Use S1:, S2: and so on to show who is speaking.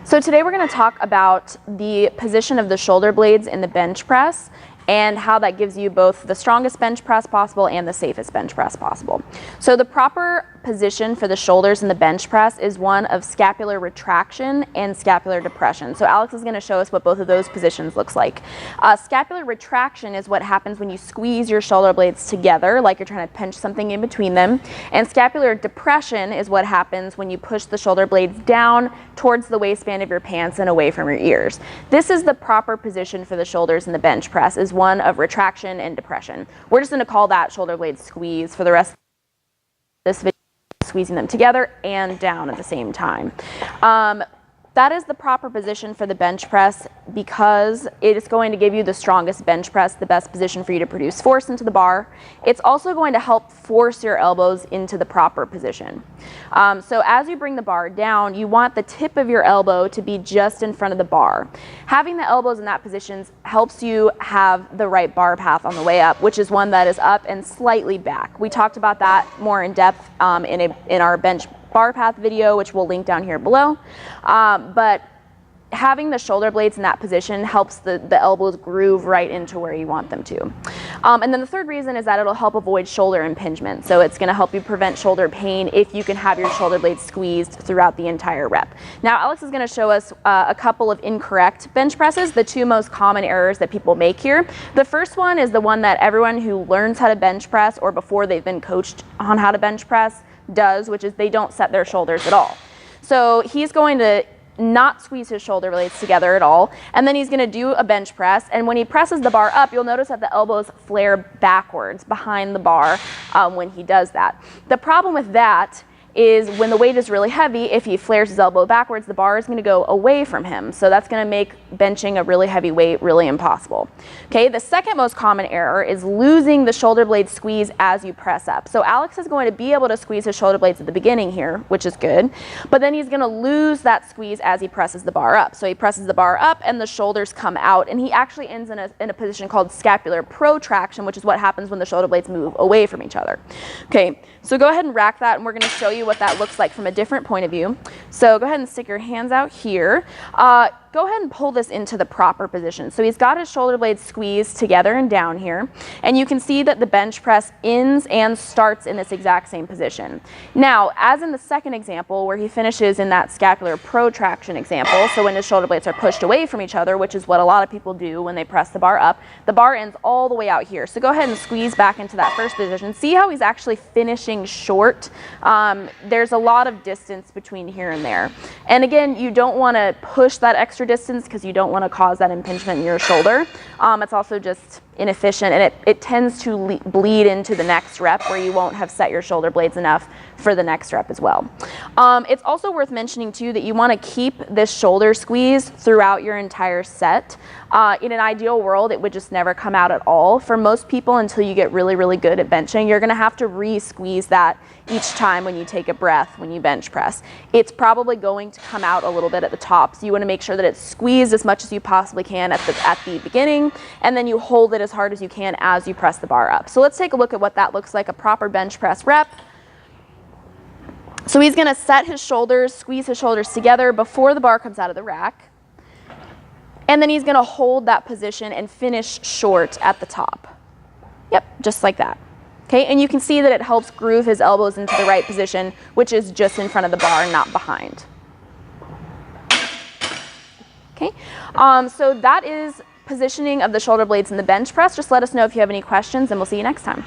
S1: So today we're going to talk about the position of the shoulder blades in the bench press and how that gives you both the strongest bench press possible and the safest bench press possible. So the proper position for the shoulders in the bench press is one of scapular retraction and scapular depression. So Alex is going to show us what both of those positions looks like. Scapular retraction is what happens when you squeeze your shoulder blades together, like you're trying to pinch something in between them. And scapular depression is what happens when you push the shoulder blades down towards the waistband of your pants and away from your ears. This is the proper position for the shoulders in the bench press, is one of retraction and depression. We're just going to call that shoulder blade squeeze for the rest of this video, squeezing them together and down at the same time. That is the proper position for the bench press because it is going to give you the strongest bench press, the best position for you to produce force into the bar. It's also going to help force your elbows into the proper position. So as you bring the bar down, you want the tip of your elbow to be just in front of the bar. Having the elbows in that position helps you have the right bar path on the way up, which is one that is up and slightly back. We talked about that more in depth in our bench bar path video, which we'll link down here below. But having the shoulder blades in that position helps the elbows groove right into where you want them to. And then the third reason is that it'll help avoid shoulder impingement. So it's going to help you prevent shoulder pain if you can have your shoulder blades squeezed throughout the entire rep. Now Alex is going to show us a couple of incorrect bench presses, the two most common errors that people make here. The first one is the one that everyone who learns how to bench press or before they've been coached on how to bench press does, which is they don't set their shoulders at all. So he's going to not squeeze his shoulder blades together at all, and then he's going to do a bench press, and when he presses the bar up, you'll notice that the elbows flare backwards behind the bar when he does that. The problem with that is when the weight is really heavy, if he flares his elbow backwards, the bar is going to go away from him. So that's going to make benching a really heavy weight really impossible. Okay, the second most common error is losing the shoulder blade squeeze as you press up. So Alex is going to be able to squeeze his shoulder blades at the beginning here, which is good, but then he's going to lose that squeeze as he presses the bar up. So he presses the bar up and the shoulders come out, and he actually ends in a position called scapular protraction, which is what happens when the shoulder blades move away from each other. Okay, so go ahead and rack that, and we're going to show you what that looks like from a different point of view. So go ahead and stick your hands out here. Go ahead and pull this into the proper position. So he's got his shoulder blades squeezed together and down here, and you can see that the bench press ends and starts in this exact same position. Now, as in the second example where he finishes in that scapular protraction example, so when his shoulder blades are pushed away from each other, which is what a lot of people do when they press the bar up, the bar ends all the way out here. So go ahead and squeeze back into that first position. See how he's actually finishing short? There's a lot of distance between here and there. And again, you don't want to push that extra distance because you don't want to cause that impingement in your shoulder. It's also just inefficient, and it tends to bleed into the next rep where you won't have set your shoulder blades enough for the next rep as well. It's also worth mentioning too that you want to keep this shoulder squeeze throughout your entire set. In an ideal world, it would just never come out at all. For most people, until you get really, really good at benching, you're going to have to re-squeeze that each time when you take a breath when you bench press. It's probably going to come out a little bit at the top, so you want to make sure that it's squeezed as much as you possibly can at the beginning, and then you hold it as hard as you can as you press the bar up. So let's take a look at what that looks like, a proper bench press rep. So he's going to set his shoulders, squeeze his shoulders together before the bar comes out of the rack, and then he's going to hold that position and finish short at the top. Yep, just like that. Okay, and you can see that it helps groove his elbows into the right position, which is just in front of the bar and not behind. Okay, so that is positioning of the shoulder blades in the bench press. Just let us know if you have any questions, and we'll see you next time.